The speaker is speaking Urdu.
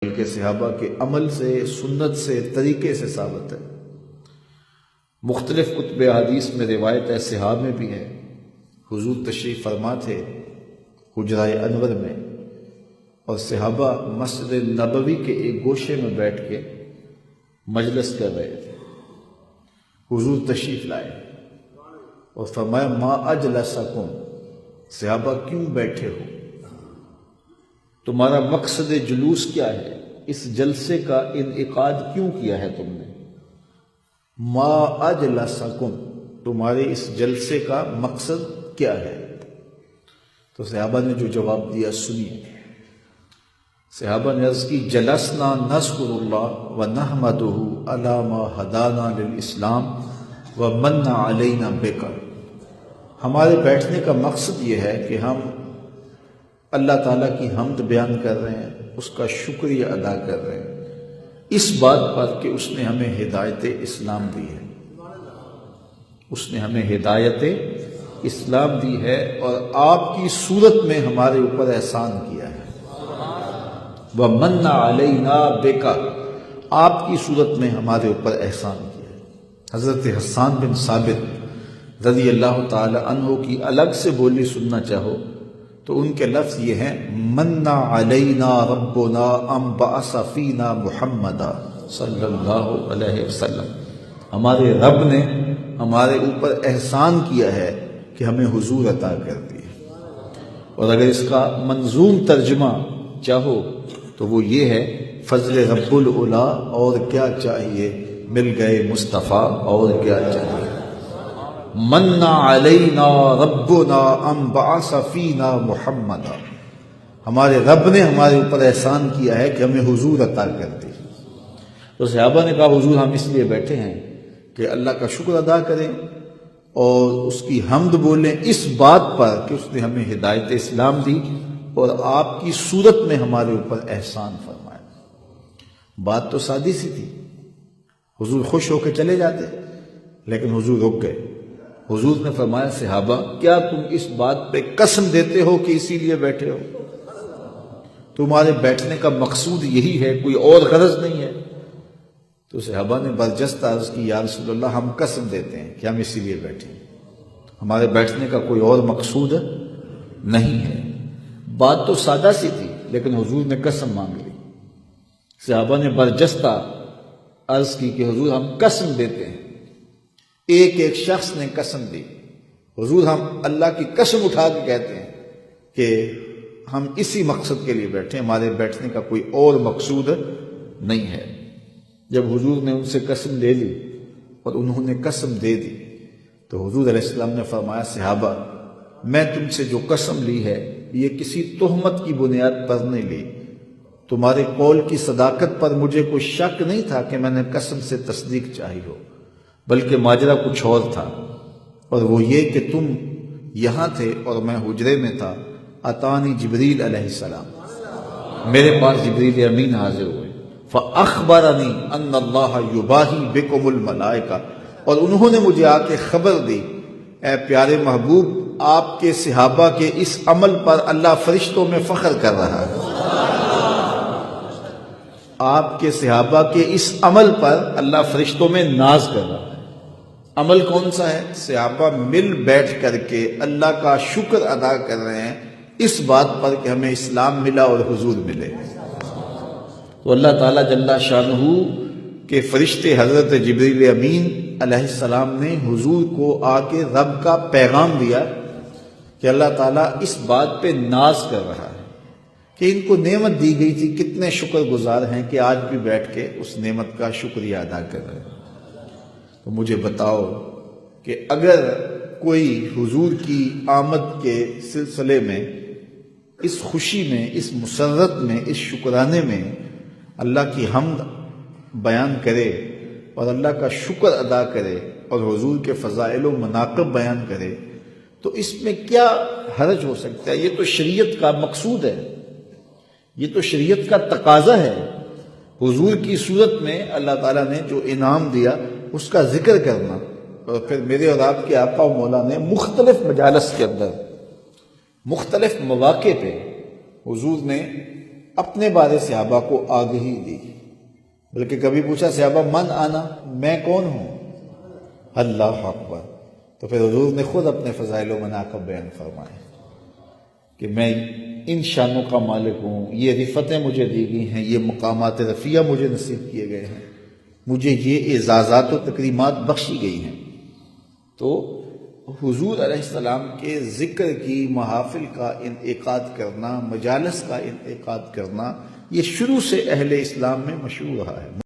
بلکہ صحابہ کے عمل سے، سنت سے، طریقے سے ثابت ہے۔ مختلف کتب حدیث میں روایت ہے، صحابہ میں بھی ہے، حضور تشریف فرما تھے حجرہ انور میں، اور صحابہ مسجد نبوی کے ایک گوشے میں بیٹھ کے مجلس کر رہے تھے۔ حضور تشریف لائے اور فرمایا ما اجلسکم، صحابہ کیوں بیٹھے ہو؟ تمہارا مقصد جلوس کیا ہے؟ اس جلسے کا انعقاد کیوں کیا ہے تم نے؟ ما اجلسکم، تمہارے اس جلسے کا مقصد کیا ہے؟ تو صحابہ نے جو جواب دیا سنیے۔ صحابہ نے عرض کی جلسنا نذکر اللہ ونحمدہ علی ما ہدانا للاسلام ومن علینا بک، ہمارے بیٹھنے کا مقصد یہ ہے کہ ہم اللہ تعالیٰ کی حمد بیان کر رہے ہیں، اس کا شکریہ ادا کر رہے ہیں اس بات پر کہ اس نے ہمیں ہدایت اسلام دی ہے، اس نے ہمیں ہدایت اسلام دی ہے اور آپ کی صورت میں ہمارے اوپر احسان کیا ہے۔ وَمَنَّ عَلَيْنَا بِكَ، آپ کی صورت میں ہمارے اوپر احسان کیا ہے۔ حضرت حسان بن ثابت رضی اللہ تعالی عنہ کی الگ سے بولی سننا چاہو تو ان کے لفظ یہ ہیں من علینا ربنا ام بعث فینا محمدا صلی اللہ علیہ وسلم، ہمارے رب نے ہمارے اوپر احسان کیا ہے کہ ہمیں حضور عطا کر دیا۔ اور اگر اس کا منظوم ترجمہ چاہو تو وہ یہ ہے فضل رب العلا، اور کیا چاہیے، مل گئے مصطفیٰ، اور کیا چاہیے۔ من علینا ربنا ام بعث فینا محمدا، ہمارے رب نے ہمارے اوپر احسان کیا ہے کہ ہمیں حضور عطا کر دی۔ تو صحابہ نے کہا حضور ہم اس لیے بیٹھے ہیں کہ اللہ کا شکر ادا کریں اور اس کی حمد بولیں اس بات پر کہ اس نے ہمیں ہدایت اسلام دی اور آپ کی صورت میں ہمارے اوپر احسان فرمایا۔ بات تو سادی سی تھی، حضور خوش ہو کے چلے جاتے، لیکن حضور رک گئے۔ حضور نے فرمایا صحابہ کیا تم اس بات پہ قسم دیتے ہو کہ اسی لیے بیٹھے ہو؟ تمہارے بیٹھنے کا مقصود یہی ہے، کوئی اور غرض نہیں ہے؟ تو صحابہ نے برجستہ عرض کی یا رسول اللہ ہم قسم دیتے ہیں کہ ہم اسی لیے بیٹھے ہیں، ہمارے بیٹھنے کا کوئی اور مقصود نہیں ہے۔ بات تو سادہ سی تھی لیکن حضور نے قسم مانگ لی۔ صحابہ نے برجستہ عرض کی کہ حضور ہم قسم دیتے ہیں، ایک ایک شخص نے قسم دی، حضور ہم اللہ کی قسم اٹھا کے کہتے ہیں کہ ہم اسی مقصد کے لیے بیٹھے ہیں، ہمارے بیٹھنے کا کوئی اور مقصود نہیں ہے۔ جب حضور نے ان سے قسم لے لی اور انہوں نے قسم دے دی تو حضور علیہ السلام نے فرمایا صحابہ میں تم سے جو قسم لی ہے یہ کسی تہمت کی بنیاد پر نہیں لی، تمہارے قول کی صداقت پر مجھے کوئی شک نہیں تھا کہ میں نے قسم سے تصدیق چاہی ہو، بلکہ ماجرا کچھ اور تھا، اور وہ یہ کہ تم یہاں تھے اور میں حجرے میں تھا، اتانی جبریل علیہ السلام، میرے پاس جبریل امین حاضر ہوئے، فاخبرنی ان اللہ یباہی بکم الملائکہ، اور انہوں نے مجھے آ کے خبر دی اے پیارے محبوب آپ کے صحابہ کے اس عمل پر اللہ فرشتوں میں فخر کر رہا ہے، آپ کے صحابہ کے اس عمل پر اللہ فرشتوں میں ناز کر رہا ہے۔ عمل کون سا ہے؟ صحابہ مل بیٹھ کر کے اللہ کا شکر ادا کر رہے ہیں اس بات پر کہ ہمیں اسلام ملا اور حضور ملے۔ تو اللہ تعالیٰ جل شانہ کے فرشتے حضرت جبریل امین علیہ السلام نے حضور کو آ کے رب کا پیغام دیا کہ اللہ تعالیٰ اس بات پہ ناز کر رہا ہے کہ ان کو نعمت دی گئی تھی، کتنے شکر گزار ہیں کہ آج بھی بیٹھ کے اس نعمت کا شکریہ ادا کر رہے ہیں۔ تو مجھے بتاؤ کہ اگر کوئی حضور کی آمد کے سلسلے میں، اس خوشی میں، اس مسرت میں، اس شکرانے میں اللہ کی حمد بیان کرے اور اللہ کا شکر ادا کرے اور حضور کے فضائل و مناقب بیان کرے تو اس میں کیا حرج ہو سکتا ہے؟ یہ تو شریعت کا مقصود ہے، یہ تو شریعت کا تقاضا ہے۔ حضور کی صورت میں اللہ تعالیٰ نے جو انعام دیا اس کا ذکر کرنا، اور پھر میرے اور آپ کے آقا و مولا نے مختلف مجالس کے اندر، مختلف مواقع پہ حضور نے اپنے بارے صحابہ کو آگہی دی، بلکہ کبھی پوچھا صحابہ من آنا، میں کون ہوں؟ اللہ اکبر۔ تو پھر حضور نے خود اپنے فضائل و مناقب بیان فرمائے کہ میں ان شانوں کا مالک ہوں، یہ رفتیں مجھے دی گئی ہیں، یہ مقامات رفیع مجھے نصیب کیے گئے ہیں، مجھے یہ اعزازات و تکریمات بخشی گئی ہیں۔ تو حضور علیہ السلام کے ذکر کی محافل کا انعقاد کرنا، مجالس کا انعقاد کرنا، یہ شروع سے اہل اسلام میں مشہور رہا ہے۔